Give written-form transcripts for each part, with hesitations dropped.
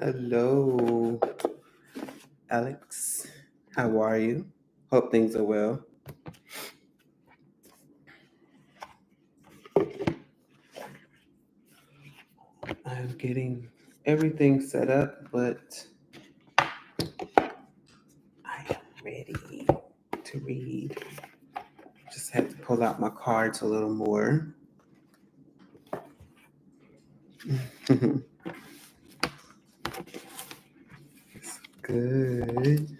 Hello, Alex. How are you? Hope things are well. I'm getting everything set up, but I am ready to read. Just had to pull out my cards a little more. It's good.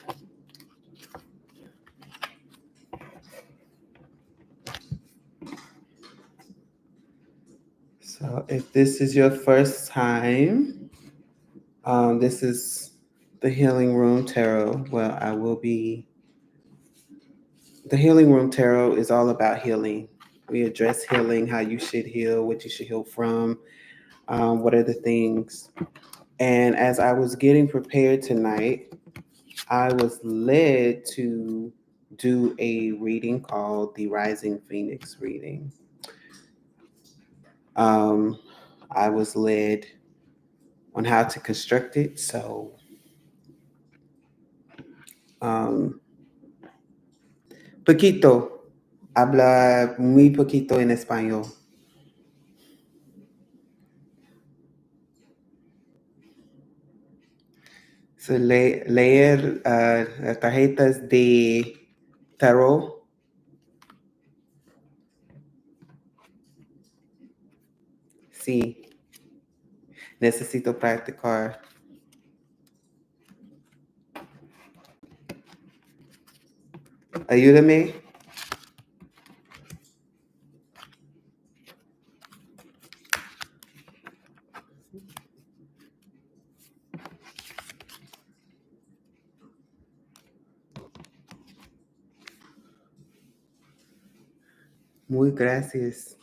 So, if this is your first time, this is the Healing Room Tarot. Well, I will be. The Healing Room Tarot is all about healing. We address healing, how you should heal, what you should heal from, what are the things. And as I was getting prepared tonight, I was led to do a reading called the Rising Phoenix reading. Um, I was led on how to construct it. So, um, poquito, habla muy poquito en español. So, leer las tarjetas de tarot. Sí, necesito practicar. Ayúdame. Muy gracias.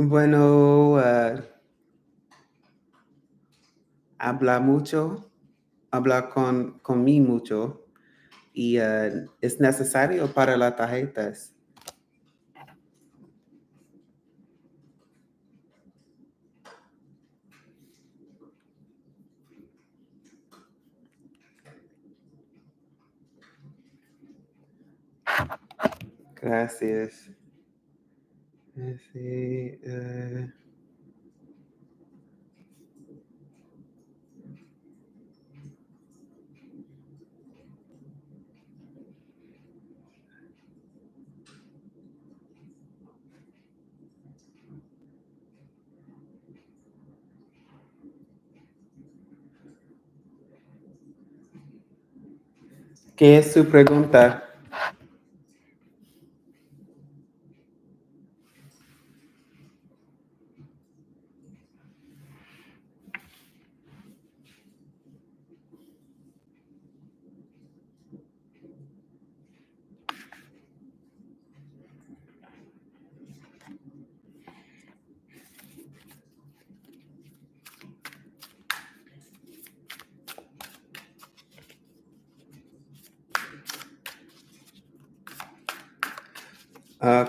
Bueno, habla mucho, habla con mí mucho y es necesario para las tarjetas. Gracias. Sí, ¿qué es su pregunta?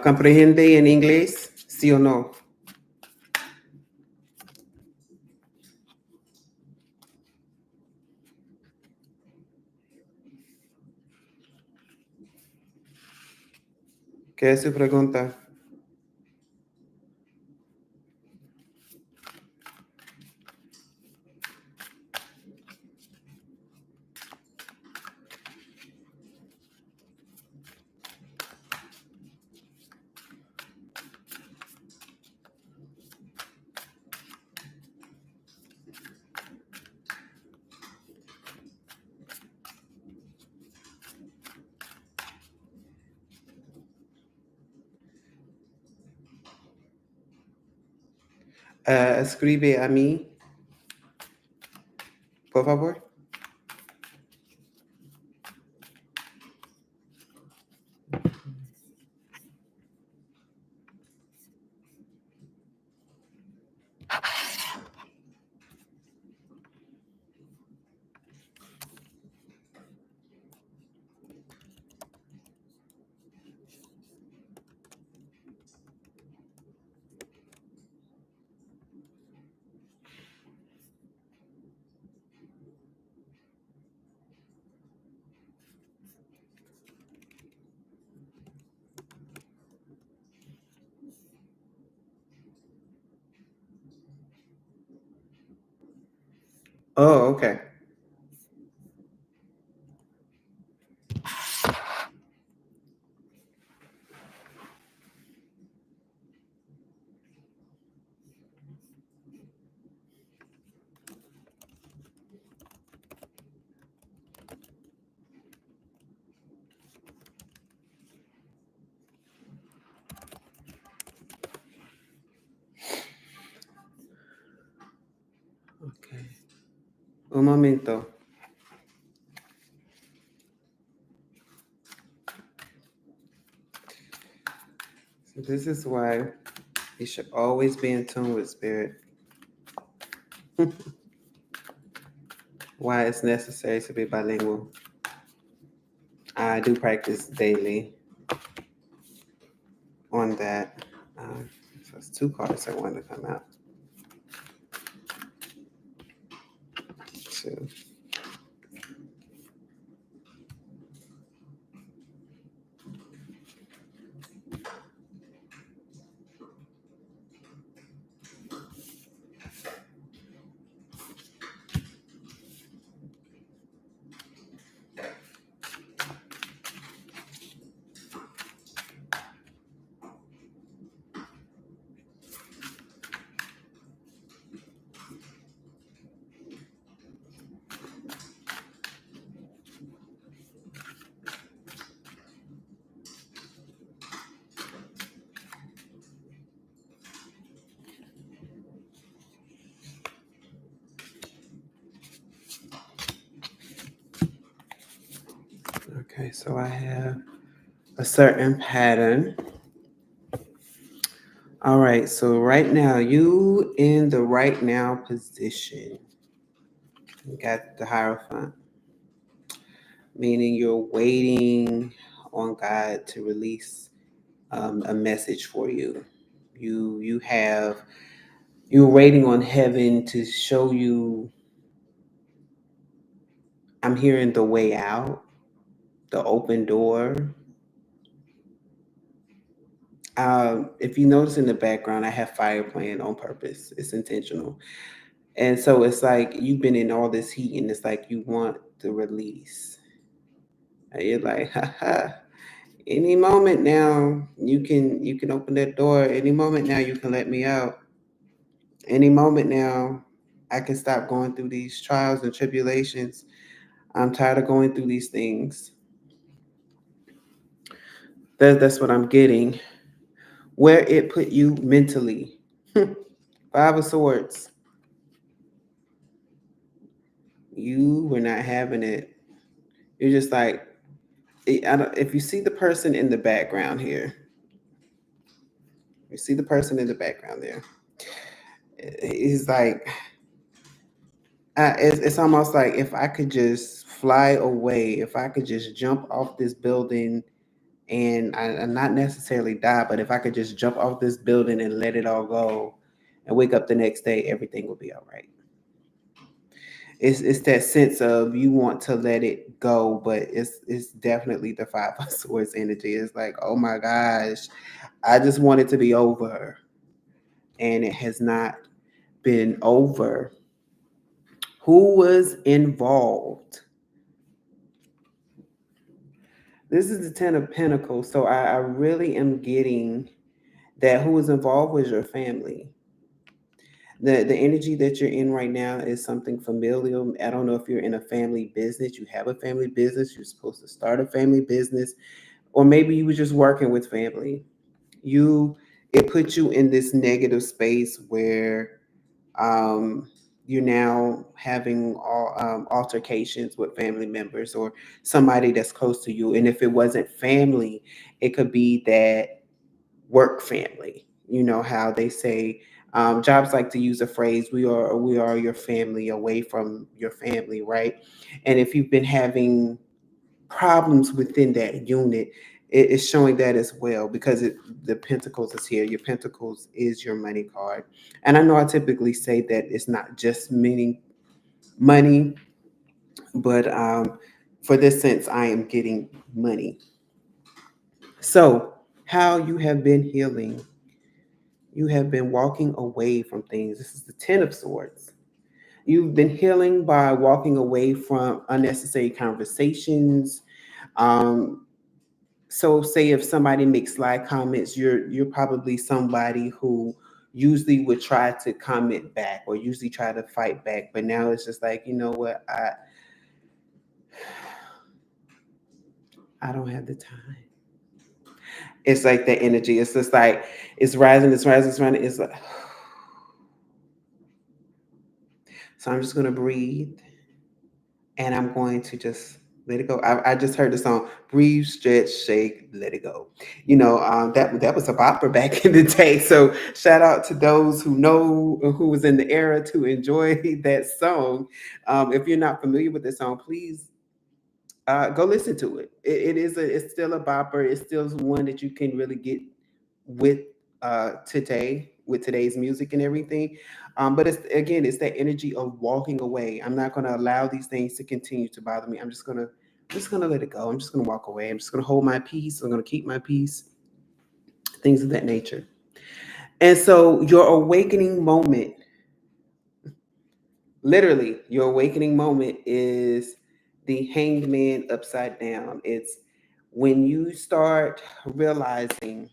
¿Comprende en inglés? ¿Sí o no? ¿Qué es su pregunta? Escribe a mí, por favor. Oh, okay. Okay. Un momento. So this is why you should always be in tune with spirit. Why it's necessary to be bilingual. I do practice daily on that. So it's two cards that want to come out. Two. Okay, so I have a certain pattern. All right, so right now, you in the right now position. You got the Hierophant, meaning you're waiting on God to release a message for you. You have you're waiting on heaven to show you. I'm hearing the way out, the open door. If you notice in the background, I have fire playing on purpose. It's intentional. And so it's like you've been in all this heat and it's like you want the release. And you're like, haha, any moment now you can open that door. Any moment now you can let me out. Any moment now I can stop going through these trials and tribulations. I'm tired of going through these things. That's what I'm getting. Where it put you mentally. Five of Swords. You were not having it. You're just like, I don't, if you see the person in the background here, you see the person in the background there. It's like, it's almost like if I could just fly away, if I could just jump off this building and not necessarily die, but if I could just jump off this building and let it all go and wake up the next day, everything will be all right. It's that sense of you want to let it go, but it's definitely the Five of Swords energy. It's like, oh my gosh, I just want it to be over, and it has not been over. Who was involved? This is the Ten of Pentacles, so I really am getting that who was involved was your family. The energy that you're in right now is something familial. I don't know if you're in a family business, you have a family business, you're supposed to start a family business, or maybe you were just working with family. You It put you in this negative space where um you're now having altercations with family members or somebody that's close to you. And if it wasn't family, it could be that work family. You know how they say jobs like to use a phrase, we are your family away from your family, right? And if you've been having problems within that unit, it is showing that as well because the pentacles is here. Your pentacles is your money card. And I know I typically say that it's not just meaning money, but for this sense, I am getting money. So, how you have been healing, you have been walking away from things. This is the Ten of Swords. You've been healing by walking away from unnecessary conversations. Um, so say if somebody makes sly comments, you're probably somebody who usually would try to comment back or usually try to fight back, but now it's just like, you know what, I don't have the time. It's like that energy. It's just like it's rising, it's rising, it's rising. It's like so I'm just gonna breathe and I'm going to just let it go. I just heard the song "Breathe, Stretch, Shake, Let It Go." That was a bopper back in the day. So shout out to those who know who was in the era to enjoy that song. If you're not familiar with the song, please go listen to it. It's still a bopper. It's still one that you can really get with today with today's music and everything. But it's that energy of walking away. I'm not going to allow these things to continue to bother me. I'm just gonna let it go. I'm just gonna walk away. I'm just gonna hold my peace. I'm gonna keep my peace. Things of that nature. And so your awakening moment, literally, your awakening moment is the hanged man upside down. It's when you start realizing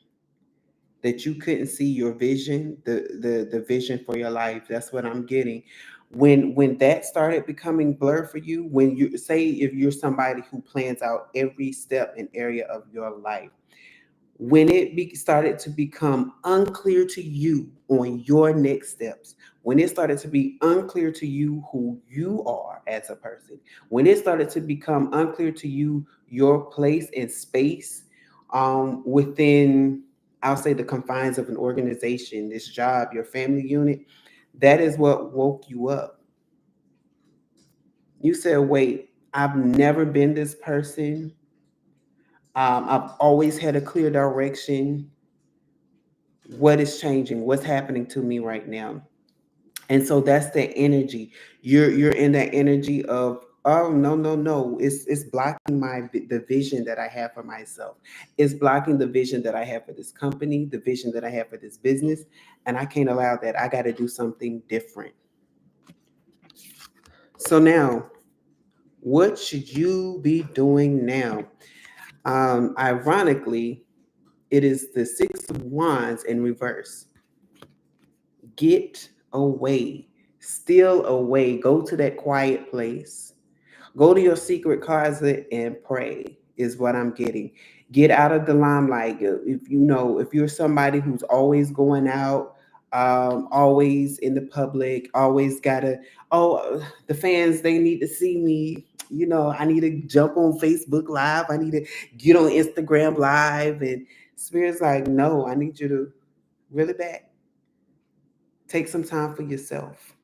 that you couldn't see your vision, the vision for your life. That's what I'm getting. When that started becoming blur for you, when you say if you're somebody who plans out every step and area of your life, when started to become unclear to you on your next steps, when it started to be unclear to you who you are as a person, when it started to become unclear to you your place and space within, I'll say, the confines of an organization, this job, your family unit, that is what woke you up. You said, wait, I've never been this person. I've always had a clear direction. What is changing? What's happening to me right now? And so that's the energy. You're in that energy of, oh, no, no, no, it's blocking the vision that I have for myself. It's blocking the vision that I have for this company, the vision that I have for this business, and I can't allow that. I got to do something different. So now, what should you be doing now? Ironically, it is the Six of Wands in reverse. Get away, steal away, go to that quiet place, go to your secret closet and pray, is what I'm getting. Get out of the limelight. If you're somebody who's always going out, always in the public, always gotta, oh, the fans, they need to see me. I need to jump on Facebook Live. I need to get on Instagram Live. And Spirit's like, no, I need you to really back. Take some time for yourself.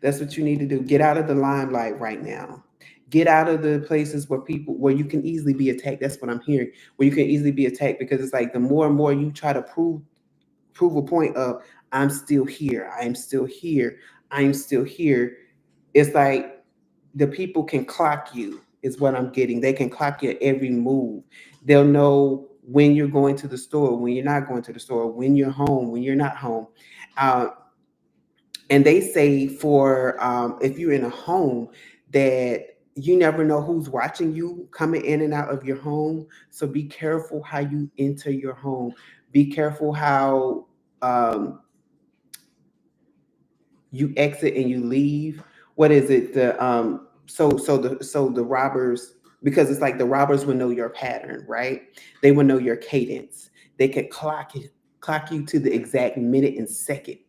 That's what you need to do. Get out of the limelight right now. Get out of the places where you can easily be attacked. That's what I'm hearing. Where you can easily be attacked, because it's like the more and more you try to prove a point of, I'm still here. I'm still here. I'm still here. It's like the people can clock you, is what I'm getting. They can clock your every move. They'll know when you're going to the store, when you're not going to the store, when you're home, when you're not home. Uh, and they say for if you're in a home, that you never know who's watching you coming in and out of your home. So be careful how you enter your home. Be careful how um, you exit and you leave. What is it? The robbers, because it's like the robbers will know your pattern, right? They will know your cadence. They could clock you to the exact minute and second,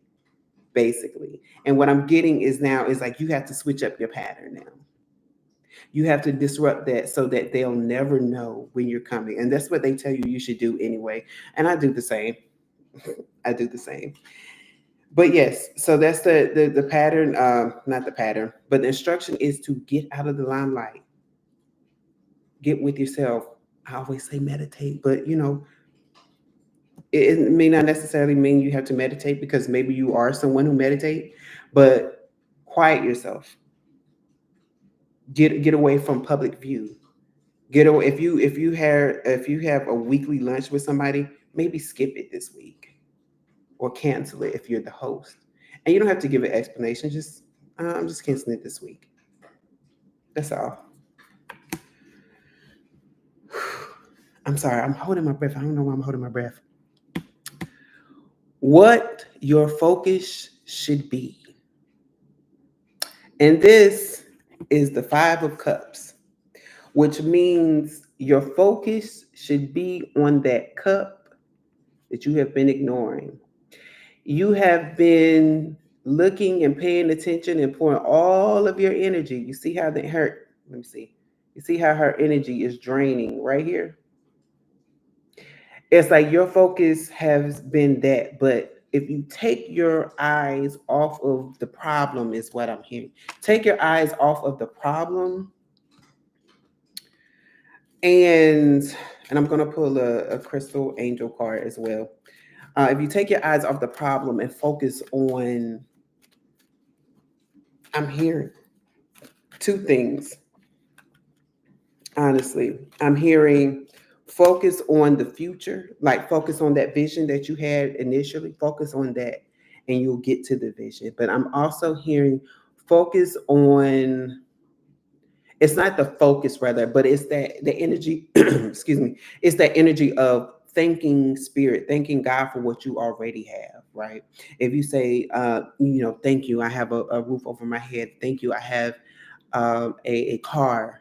basically. And what I'm getting is now is like you have to switch up your pattern now. You have to disrupt that so that they'll never know when you're coming. And that's what they tell you should do anyway. And I do the same. I do the same. But yes, so that's the pattern, not the pattern, but the instruction is to get out of the limelight. Get with yourself. I always say meditate, but it may not necessarily mean you have to meditate, because maybe you are someone who meditate, but quiet yourself. Get away from public view. Get away. If you have a weekly lunch with somebody, maybe skip it this week or cancel it if you're the host. And you don't have to give an explanation. Just, I'm just canceling it this week. That's all. I'm sorry. I'm holding my breath. I don't know why I'm holding my breath. What your focus should be. And this is the Five of Cups, which means your focus should be on that cup that you have been ignoring. You have been looking and paying attention and pouring all of your energy. You see how they hurt. Let me see. You see how her energy is draining right here? It's like your focus has been that, but if you take your eyes off of the problem, is what I'm hearing. Take your eyes off of the problem, and and I'm gonna pull a crystal angel card as well. If you take your eyes off the problem and focus on, I'm hearing two things. Honestly, I'm hearing focus on the future, like focus on that vision that you had initially, focus on that, and you'll get to the vision. But I'm also hearing focus on, it's not the focus rather, but it's that the energy, excuse me, it's that energy of thanking spirit, thanking God for what you already have, right? If you say, thank you, I have a roof over my head. Thank you, I have a car.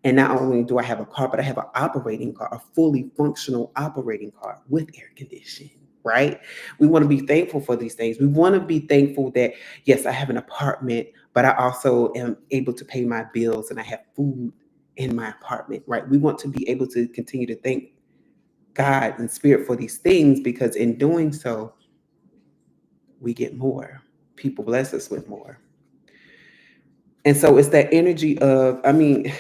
And not only do I have a car, but I have an operating car, a fully functional operating car with air conditioning, right? We want to be thankful for these things. We want to be thankful that, yes, I have an apartment, but I also am able to pay my bills and I have food in my apartment, right? We want to be able to continue to thank God and spirit for these things because in doing so, we get more. People bless us with more. And so it's that energy of, I mean,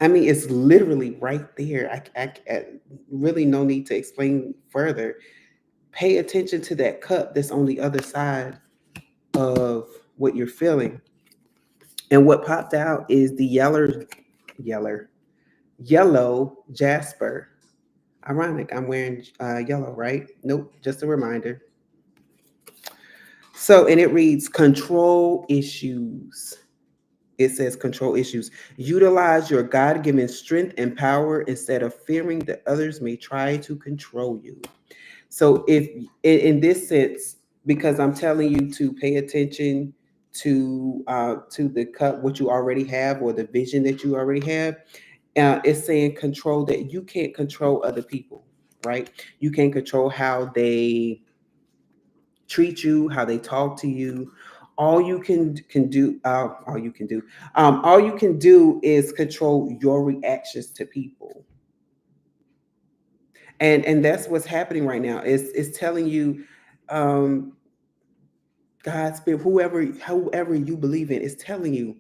it's literally right there. I really no need to explain further. Pay attention to that cup that's on the other side of what you're feeling. And what popped out is the yeller, yellow jasper. Ironic, I'm wearing yellow, right? Nope, just a reminder. So, and it reads control issues. It says control issues. Utilize your God given strength and power instead of fearing that others may try to control you. So, if in this sense, because I'm telling you to pay attention to the cup, what you already have, or the vision that you already have, it's saying control that you can't control other people, right? You can't control how they treat you, how they talk to you. All you can do is control your reactions to people, and that's what's happening right now. It's telling you, um, God's spirit, whoever you believe in, is telling you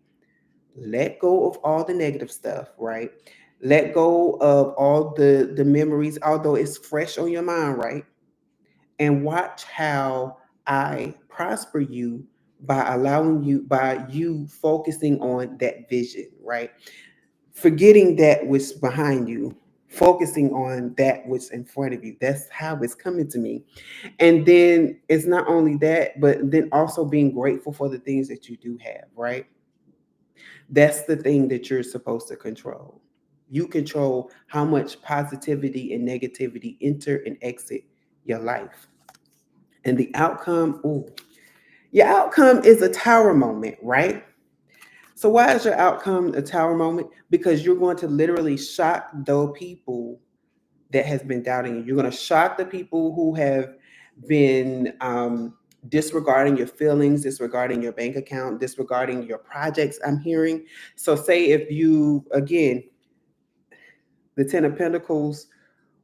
let go of all the negative stuff, right? Let go of all the memories, although it's fresh on your mind, right? And watch how I prosper you by you focusing on that vision, right? Forgetting that which behind you, focusing on that which in front of you. That's how it's coming to me. And then it's not only that, but then also being grateful for the things that you do have, right? That's the thing that you're supposed to control. You control how much positivity and negativity enter and exit your life. And the outcome, ooh, your outcome is a tower moment, right? So why is your outcome a tower moment? Because you're going to literally shock those people that has been doubting you. You're going to shock the people who have been disregarding your feelings, disregarding your bank account, disregarding your projects. I'm hearing. So say if you again, the Ten of Pentacles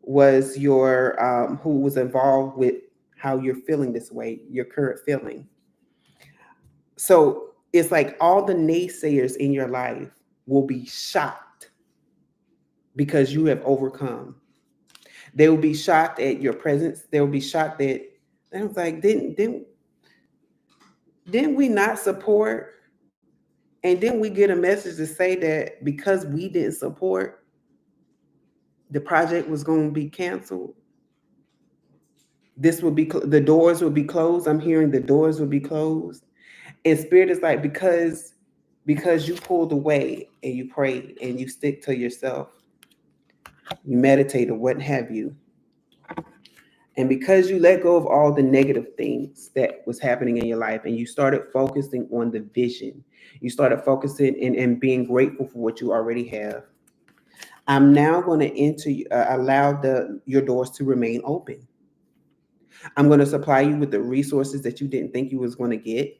was your who was involved with how you're feeling this way, your current feeling. So it's like all the naysayers in your life will be shocked because you have overcome. They will be shocked at your presence. They will be shocked that I was like, didn't we not support? And then we get a message to say that because we didn't support, the project was going to be canceled. This will be the doors will be closed. I'm hearing the doors will be closed. And spirit is like, because you pulled away and you prayed and you stick to yourself, you meditate or what have you, and because you let go of all the negative things that was happening in your life and you started focusing on the vision, you started focusing and being grateful for what you already have. I'm now going to allow your doors to remain open. I'm going to supply you with the resources that you didn't think you was going to get.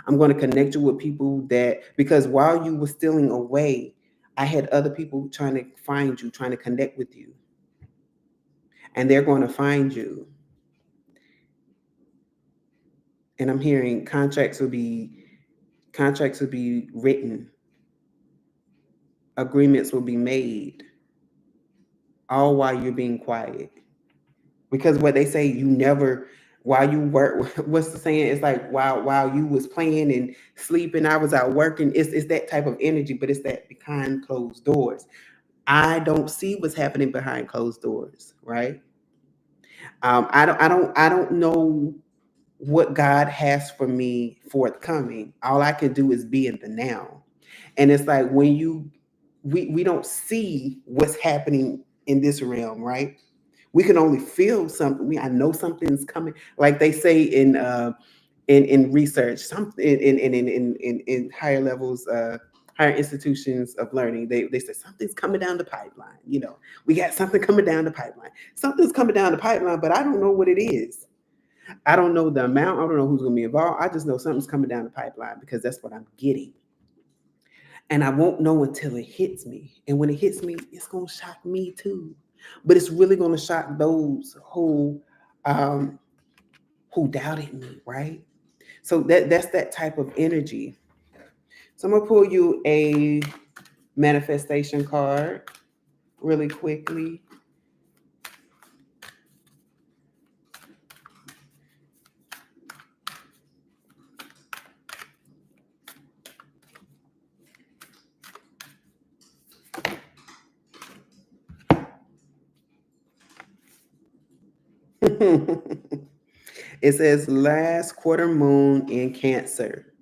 I'm going to connect you with people that, because while you were stealing away, I had other people trying to find you, trying to connect with you, and they're going to find you. And I'm hearing contracts will be written, agreements will be made, all while you're being quiet. Because what they say, you never, while you work, what's the saying? It's like while you was playing and sleeping, I was out working. It's that type of energy, but it's that behind closed doors. I don't see what's happening behind closed doors, right? I don't know what God has for me forthcoming. All I can do is be in the now. And it's like when we don't see what's happening in this realm, right? We can only feel something. I know something's coming. Like they say in research, something in higher levels, higher institutions of learning, they say something's coming down the pipeline. We got something coming down the pipeline. Something's coming down the pipeline, but I don't know what it is. I don't know the amount. I don't know who's going to be involved. I just know something's coming down the pipeline because that's what I'm getting. And I won't know until it hits me. And when it hits me, it's going to shock me too. But it's really going to shock those who doubted me, right? So that's that type of energy. So I'm going to pull you a manifestation card really quickly. It says last quarter moon in Cancer.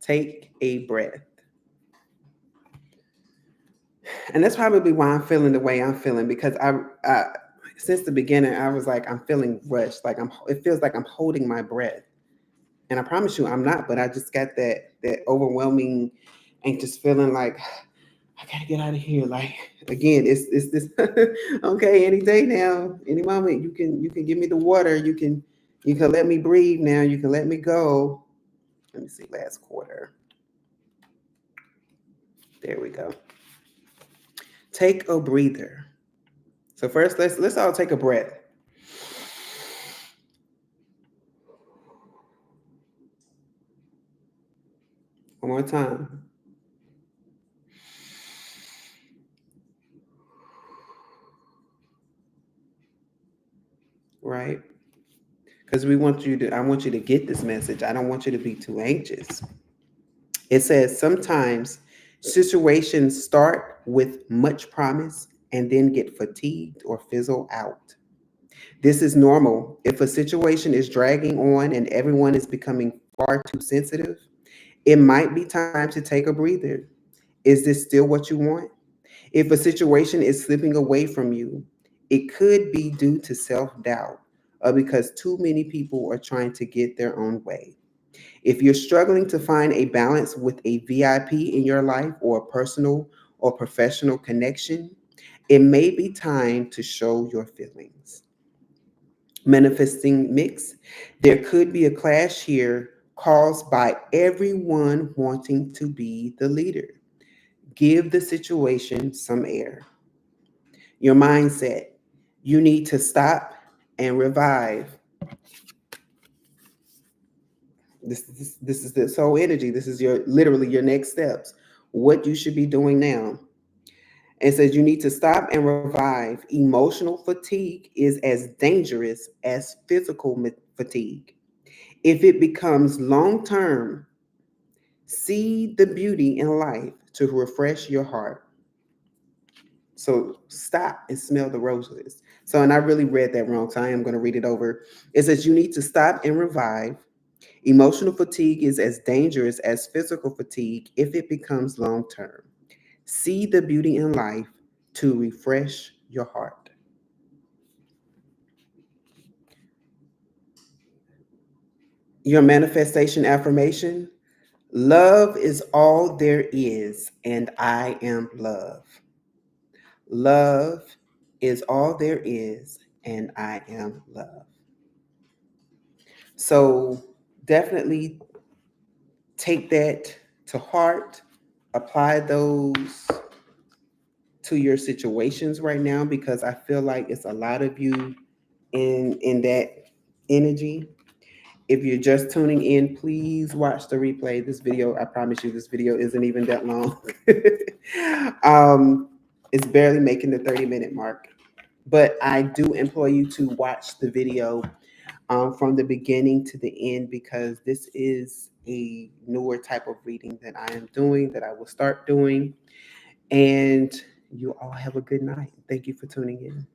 Take a breath. And that's probably why I'm feeling the way I'm feeling, because I since the beginning I was like, I'm feeling rushed, like it feels like I'm holding my breath. And I promise you I'm not, but I just got that overwhelming anxious feeling like I gotta get out of here. Like again, it's this okay, any day now, any moment you can give me the water, you can let me breathe now, you can let me go. Let me see, last quarter. There we go. Take a breather. So first let's all take a breath. One more time. Right? Because I want you to get this message. I don't want you to be too anxious. It says sometimes situations start with much promise and then get fatigued or fizzle out. This is normal. If a situation is dragging on and everyone is becoming far too sensitive, it might be time to take a breather. Is this still what you want? If a situation is slipping away from you, it could be due to self doubt or because too many people are trying to get their own way. If you're struggling to find a balance with a VIP in your life or a personal or professional connection, it may be time to show your feelings. Manifesting mix, there could be a clash here caused by everyone wanting to be the leader. Give the situation some air. Your mindset, you need to stop and revive. This is the soul energy. This is your literally your next steps. What you should be doing now. It says you need to stop and revive. Emotional fatigue is as dangerous as physical fatigue. If it becomes long term, see the beauty in life to refresh your heart. So stop and smell the roses. So, and I really read that wrong, so I am going to read it over. It says you need to stop and revive. Emotional fatigue is as dangerous as physical fatigue if it becomes long term. See the beauty in life to refresh your heart. Your manifestation affirmation: love is all there is, and I am love. Love is all there is, and I am love. So definitely take that to heart, apply those to your situations right now, because I feel like it's a lot of you in that energy. If you're just tuning in, please watch the replay. This video, I promise you, this video isn't even that long. um, it's barely making the 30-minute mark. But I do implore you to watch the video from the beginning to the end, because this is a newer type of reading that I am doing, that I will start doing. And you all have a good night. Thank you for tuning in.